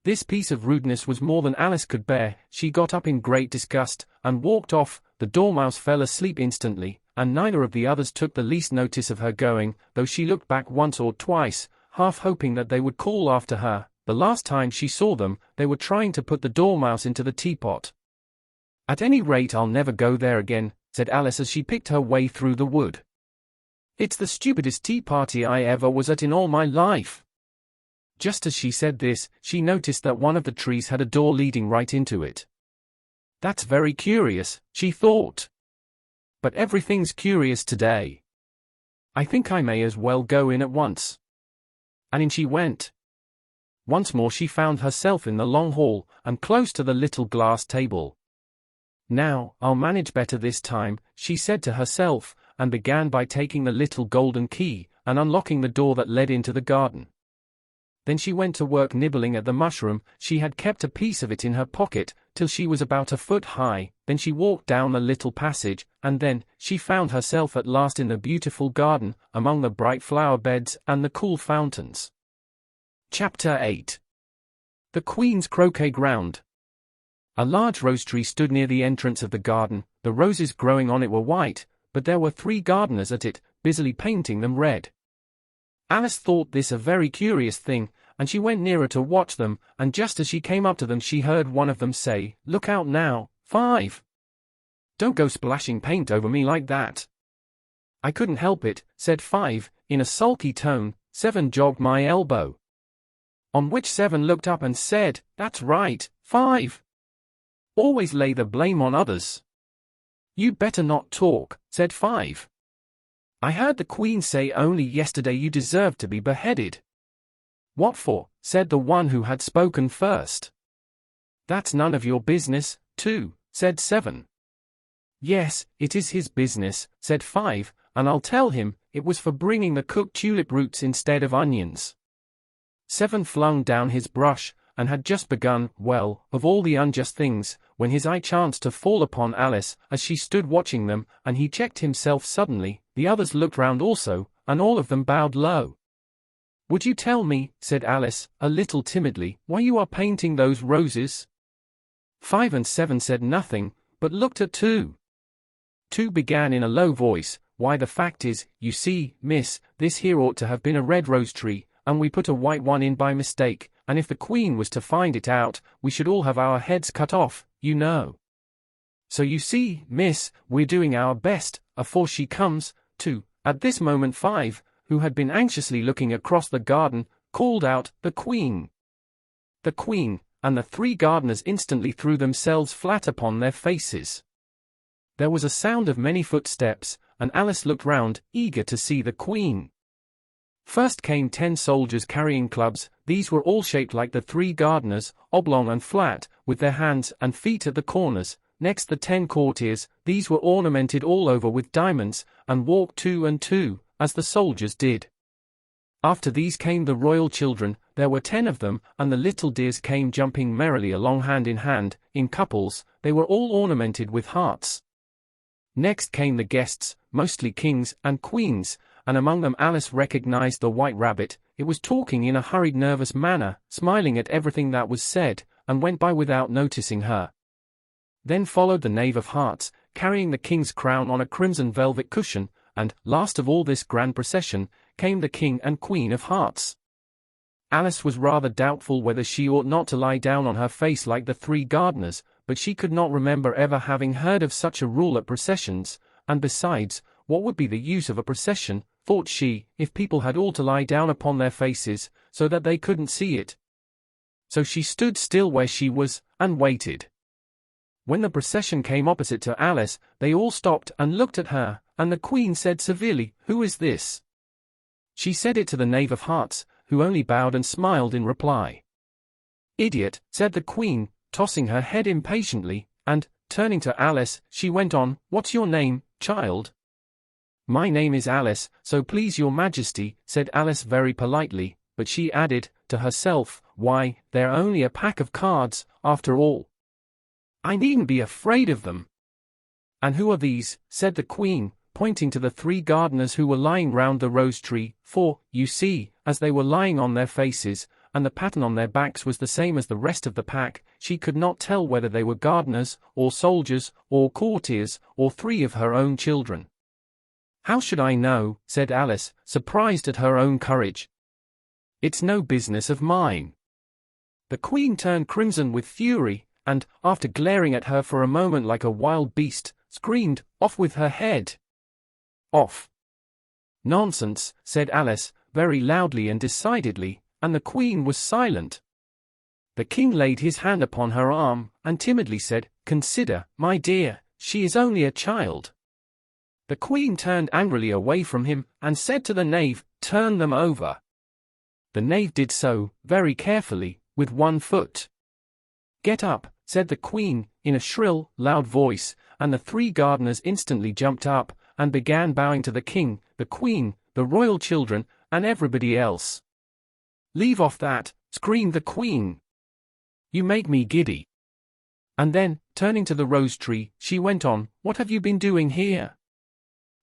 [SPEAKER 1] This piece of rudeness was more than Alice could bear. She got up in great disgust, and walked off. The Dormouse fell asleep instantly, and neither of the others took the least notice of her going, though she looked back once or twice, half hoping that they would call after her. The last time she saw them, they were trying to put the Dormouse into the teapot. At any rate I'll never go there again, said Alice as she picked her way through the wood. It's the stupidest tea party I ever was at in all my life. Just as she said this, she noticed that one of the trees had a door leading right into it. That's very curious, she thought. But everything's curious today. I think I may as well go in at once. And in she went. Once more she found herself in the long hall, and close to the little glass table. Now, I'll manage better this time, she said to herself, and began by taking the little golden key, and unlocking the door that led into the garden. Then she went to work nibbling at the mushroom. She had kept a piece of it in her pocket, till she was about a foot high. Then she walked down the little passage, and then she found herself at last in the beautiful garden, among the bright flower beds and the cool fountains. Chapter 8. The Queen's Croquet Ground. A large rose tree stood near the entrance of the garden. The roses growing on it were white, but there were 3 gardeners at it, busily painting them red. Alice thought this a very curious thing, and she went nearer to watch them, and just as she came up to them she heard one of them say, "Look out now, 5! Don't go splashing paint over me like that." "I couldn't help it," said 5, in a sulky tone. 7 jogged my elbow. On which 7 looked up and said, "That's right, 5. Always lay the blame on others." "You'd better not talk," said 5. "I heard the Queen say only yesterday you deserved to be beheaded." "What for?" said the one who had spoken first. "That's none of your business, too," said 7. "Yes, it is his business," said 5, "and I'll tell him, it was for bringing the cooked tulip roots instead of onions." 7 flung down his brush, and had just begun, well, of all the unjust things, when his eye chanced to fall upon Alice, as she stood watching them, and he checked himself suddenly. The others looked round also, and all of them bowed low. "Would you tell me," said Alice, a little timidly, "why you are painting those roses?" 5 and 7 said nothing, but looked at 2. 2 began in a low voice, "Why, the fact is, you see, miss, this here ought to have been a red rose tree, and we put a white one in by mistake, and if the Queen was to find it out, we should all have our heads cut off, you know. So you see, miss, we're doing our best, afore she comes, to." At this moment 5, who had been anxiously looking across the garden, called out, "The Queen! The Queen!" and the 3 gardeners instantly threw themselves flat upon their faces. There was a sound of many footsteps, and Alice looked round, eager to see the Queen. First came 10 soldiers carrying clubs. These were all shaped like the 3 gardeners, oblong and flat, with their hands and feet at the corners. Next the 10 courtiers. These were ornamented all over with diamonds, and walked 2 and 2, as the soldiers did. After these came the royal children. There were 10 of them, and the little dears came jumping merrily along hand, in couples. They were all ornamented with hearts. Next came the guests, mostly kings and queens, and among them Alice recognized the White Rabbit. It was talking in a hurried, nervous manner, smiling at everything that was said, and went by without noticing her. Then followed the Knave of Hearts, carrying the king's crown on a crimson velvet cushion, and, last of all this grand procession, came the King and Queen of Hearts. Alice was rather doubtful whether she ought not to lie down on her face like the 3 gardeners, but she could not remember ever having heard of such a rule at processions, and besides, what would be the use of a procession, thought she, if people had all to lie down upon their faces, so that they couldn't see it? So she stood still where she was, and waited. When the procession came opposite to Alice, they all stopped and looked at her, and the Queen said severely, "Who is this?" She said it to the Knave of Hearts, who only bowed and smiled in reply. "Idiot," said the Queen, tossing her head impatiently, and, turning to Alice, she went on, "What's your name, child?" "My name is Alice, so please your Majesty," said Alice very politely, but she added, to herself, "Why, they're only a pack of cards, after all. I needn't be afraid of them." "And who are these?" said the Queen, pointing to the 3 gardeners who were lying round the rose tree, for, you see, as they were lying on their faces, and the pattern on their backs was the same as the rest of the pack, she could not tell whether they were gardeners, or soldiers, or courtiers, or 3 of her own children. "How should I know?" said Alice, surprised at her own courage. "It's no business of mine." The Queen turned crimson with fury, and, after glaring at her for a moment like a wild beast, screamed, "Off with her head! Off!" "Nonsense," said Alice, very loudly and decidedly, and the Queen was silent. The King laid his hand upon her arm, and timidly said, "Consider, my dear, she is only a child." The Queen turned angrily away from him, and said to the Knave, "Turn them over." The Knave did so, very carefully, with 1 foot. "Get up," said the Queen, in a shrill, loud voice, and the 3 gardeners instantly jumped up, and began bowing to the King, the Queen, the royal children, and everybody else. leave off that," screamed the Queen. "You make me giddy." And then, turning to the rose tree, she went on, "What have you been doing here?"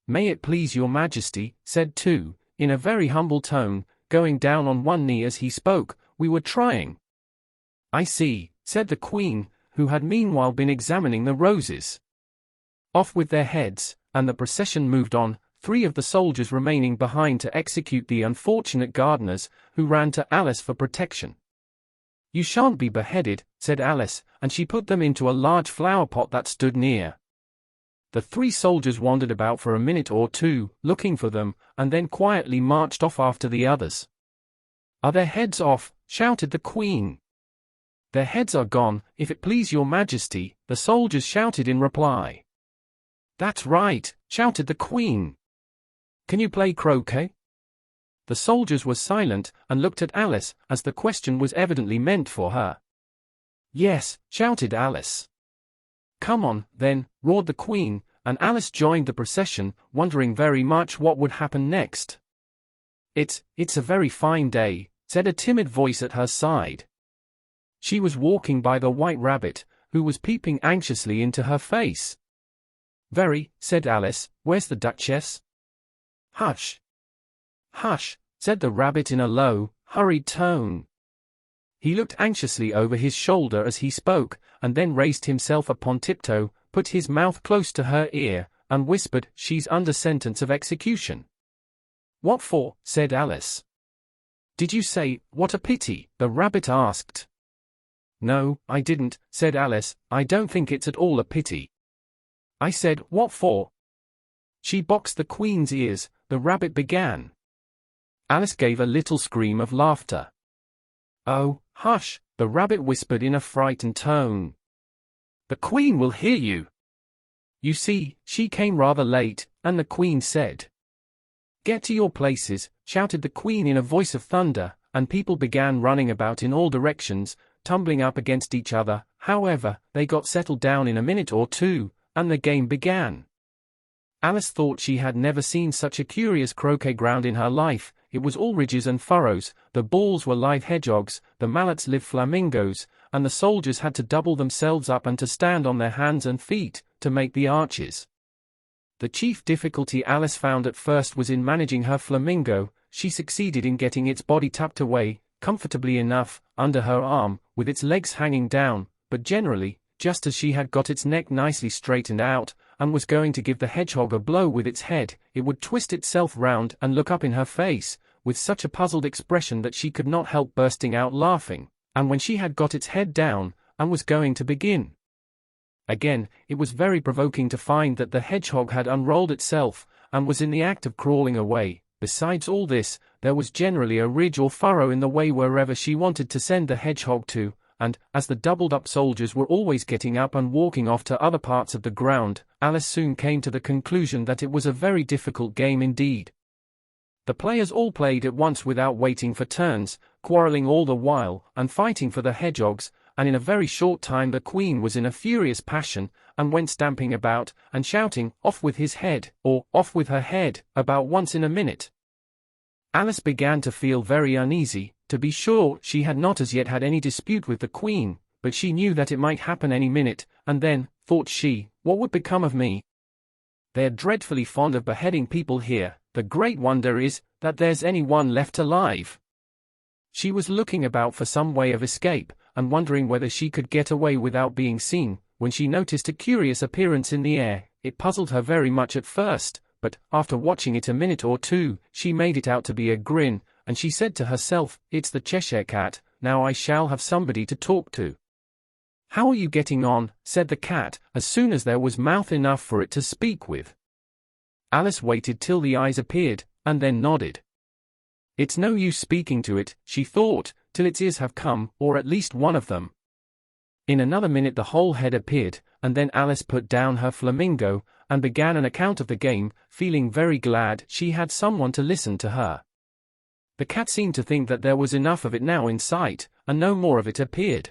[SPEAKER 1] "May it please your Majesty," said 2, in a very humble tone, going down on one knee as he spoke, "we were trying." "I see," said the Queen, who had meanwhile been examining the roses. Off with their heads, and the procession moved on, 3 of the soldiers remaining behind to execute the unfortunate gardeners, who ran to Alice for protection. "You shan't be beheaded," said Alice, and she put them into a large flower pot that stood near. The 3 soldiers wandered about for a minute or 2, looking for them, and then quietly marched off after the others. "Are their heads off?" shouted the Queen. "Their heads are gone, if it please your Majesty," the soldiers shouted in reply. "That's right," shouted the Queen. "Can you play croquet?" The soldiers were silent, and looked at Alice, as the question was evidently meant for her. "Yes," shouted Alice. "Come on, then," roared the Queen, and Alice joined the procession, wondering very much what would happen next. It's a very fine day," said a timid voice at her side. She was walking by the White Rabbit, who was peeping anxiously into her face. "Very," said Alice. "Where's the Duchess?" "Hush! Hush!" said the Rabbit in a low, hurried tone. He looked anxiously over his shoulder as he spoke, and then raised himself upon tiptoe, put his mouth close to her ear, and whispered, "She's under sentence of execution." "What for?" said Alice. "Did you say, 'What a pity'?" the Rabbit asked. "No, I didn't," said Alice. "I don't think it's at all a pity. I said, 'What for?'" "She boxed the Queen's ears," the Rabbit began. Alice gave a little scream of laughter. "Oh, hush," the Rabbit whispered in a frightened tone. "The Queen will hear you. You see, she came rather late," and the Queen said. "Get to your places," shouted the Queen in a voice of thunder, and people began running about in all directions, tumbling up against each other. However, they got settled down in a minute or 2, and the game began. Alice thought she had never seen such a curious croquet ground in her life. It was all ridges and furrows, the balls were live hedgehogs, the mallets live flamingos, and the soldiers had to double themselves up and to stand on their hands and feet, to make the arches. The chief difficulty Alice found at first was in managing her flamingo. She succeeded in getting its body tucked away, comfortably enough, under her arm, with its legs hanging down, but generally, just as she had got its neck nicely straightened out, and was going to give the hedgehog a blow with its head, it would twist itself round and look up in her face, with such a puzzled expression that she could not help bursting out laughing, and when she had got its head down, and was going to begin again, it was very provoking to find that the hedgehog had unrolled itself, and was in the act of crawling away. Besides all this, there was generally a ridge or furrow in the way wherever she wanted to send the hedgehog to, and, as the doubled-up soldiers were always getting up and walking off to other parts of the ground, Alice soon came to the conclusion that it was a very difficult game indeed. The players all played at once without waiting for turns, quarreling all the while, and fighting for the hedgehogs, and in a very short time the Queen was in a furious passion, and went stamping about, and shouting, "Off with his head," or "Off with her head," about once in a minute. Alice began to feel very uneasy. To be sure, she had not as yet had any dispute with the Queen, but she knew that it might happen any minute, and then, thought she, what would become of me? They're dreadfully fond of beheading people here. The great wonder is, that there's any one left alive. She was looking about for some way of escape, and wondering whether she could get away without being seen, when she noticed a curious appearance in the air. It puzzled her very much at first, but, after watching it a minute or 2, she made it out to be a grin, and she said to herself, "It's the Cheshire Cat, now I shall have somebody to talk to." "How are you getting on?" said the cat, as soon as there was mouth enough for it to speak with. Alice waited till the eyes appeared, and then nodded. "It's no use speaking to it," she thought, "till its ears have come, or at least one of them." In another minute the whole head appeared, and then Alice put down her flamingo, and began an account of the game, feeling very glad she had someone to listen to her. The cat seemed to think that there was enough of it now in sight, and no more of it appeared.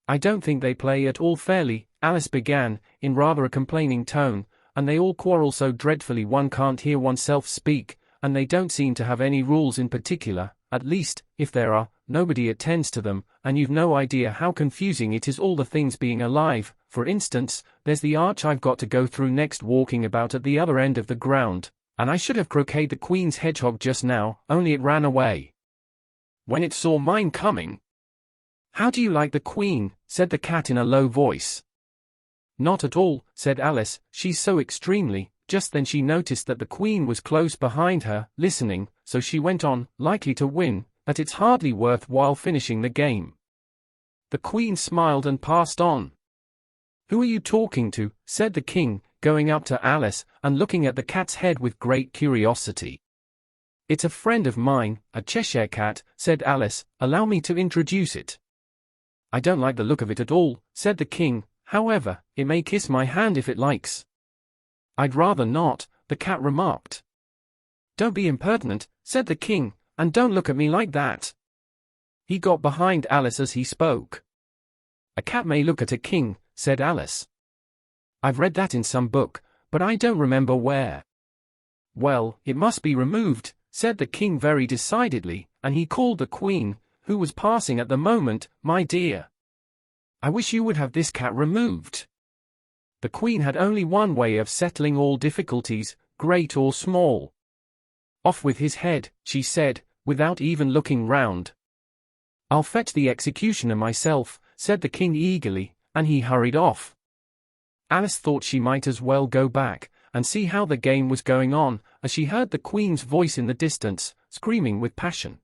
[SPEAKER 1] "I don't think they play at all fairly," Alice began, in rather a complaining tone, "and they all quarrel so dreadfully one can't hear oneself speak, and they don't seem to have any rules in particular. at least, if there are, nobody attends to them, and you've no idea how confusing it is all the things being alive. For instance, there's the arch I've got to go through next, walking about at the other end of the ground, and I should have croqueted the Queen's hedgehog just now, only it ran away when it saw mine coming. How do you like the Queen? Said the cat in a low voice. Not at all, said Alice, she's so extremely. Just then she noticed that the Queen was close behind her, listening, so she went on, likely to win, that it's hardly worthwhile finishing the game. The Queen smiled and passed on. Who are you talking to? Said the King, going up to Alice, and looking at the cat's head with great curiosity. It's a friend of mine, a Cheshire cat, said Alice, allow me to introduce it. I don't like the look of it at all, said the King, however, it may kiss my hand if it likes. I'd rather not, the cat remarked. Don't be impertinent, said the King, and don't look at me like that. He got behind Alice as he spoke. A cat may look at a king, said Alice. I've read that in some book, but I don't remember where. Well, it must be removed, said the King very decidedly, and he called the Queen, who was passing at the moment, my dear. I wish you would have this cat removed. The Queen had only one way of settling all difficulties, great or small. Off with his head, she said, without even looking round. I'll fetch the executioner myself, said the King eagerly, and he hurried off. Alice thought she might as well go back and see how the game was going on, as she heard the Queen's voice in the distance, screaming with passion.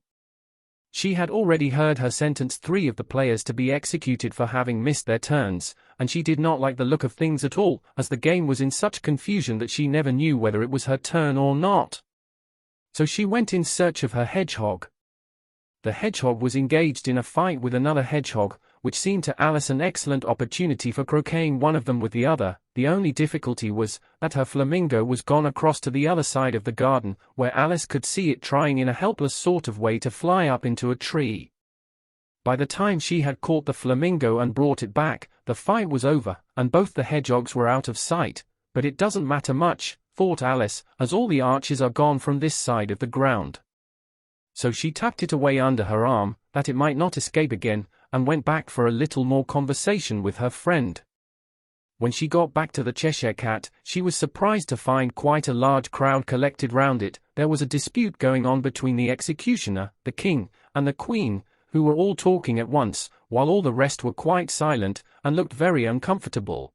[SPEAKER 1] She had already heard her sentence 3 of the players to be executed for having missed their turns, and she did not like the look of things at all, as the game was in such confusion that she never knew whether it was her turn or not. So she went in search of her hedgehog. The hedgehog was engaged in a fight with another hedgehog, which seemed to Alice an excellent opportunity for croqueting one of them with the other. The only difficulty was that her flamingo was gone across to the other side of the garden, where Alice could see it trying in a helpless sort of way to fly up into a tree. By the time she had caught the flamingo and brought it back, the fight was over, and both the hedgehogs were out of sight. But it doesn't matter much, thought Alice, as all the arches are gone from this side of the ground. So she tucked it away under her arm, that it might not escape again, and went back for a little more conversation with her friend. When she got back to the Cheshire Cat, she was surprised to find quite a large crowd collected round it. There was a dispute going on between the executioner, the King, and the Queen, who were all talking at once, while all the rest were quite silent, and looked very uncomfortable.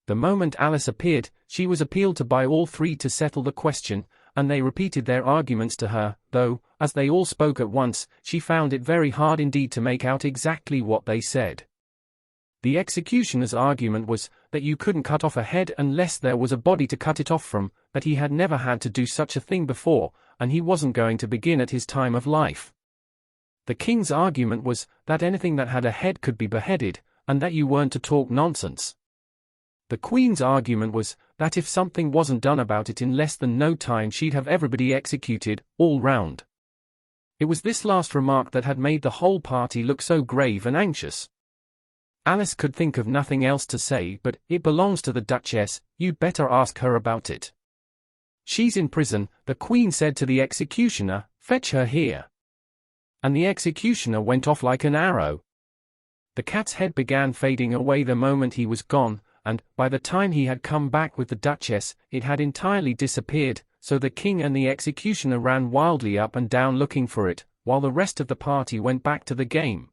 [SPEAKER 1] The moment Alice appeared, she was appealed to by all 3 to settle the question, and they repeated their arguments to her, though, as they all spoke at once, she found it very hard indeed to make out exactly what they said. The executioner's argument was that you couldn't cut off a head unless there was a body to cut it off from, that he had never had to do such a thing before, and he wasn't going to begin at his time of life. The King's argument was that anything that had a head could be beheaded, and that you weren't to talk nonsense. The Queen's argument was that if something wasn't done about it in less than no time, she'd have everybody executed, all round. It was this last remark that had made the whole party look so grave and anxious. Alice could think of nothing else to say but, "It belongs to the Duchess, you'd better ask her about it." "She's in prison," the Queen said to the executioner, "fetch her here." And the executioner went off like an arrow. The cat's head began fading away the moment he was gone, and, by the time he had come back with the Duchess, it had entirely disappeared, so the King and the executioner ran wildly up and down looking for it, while the rest of the party went back to the game.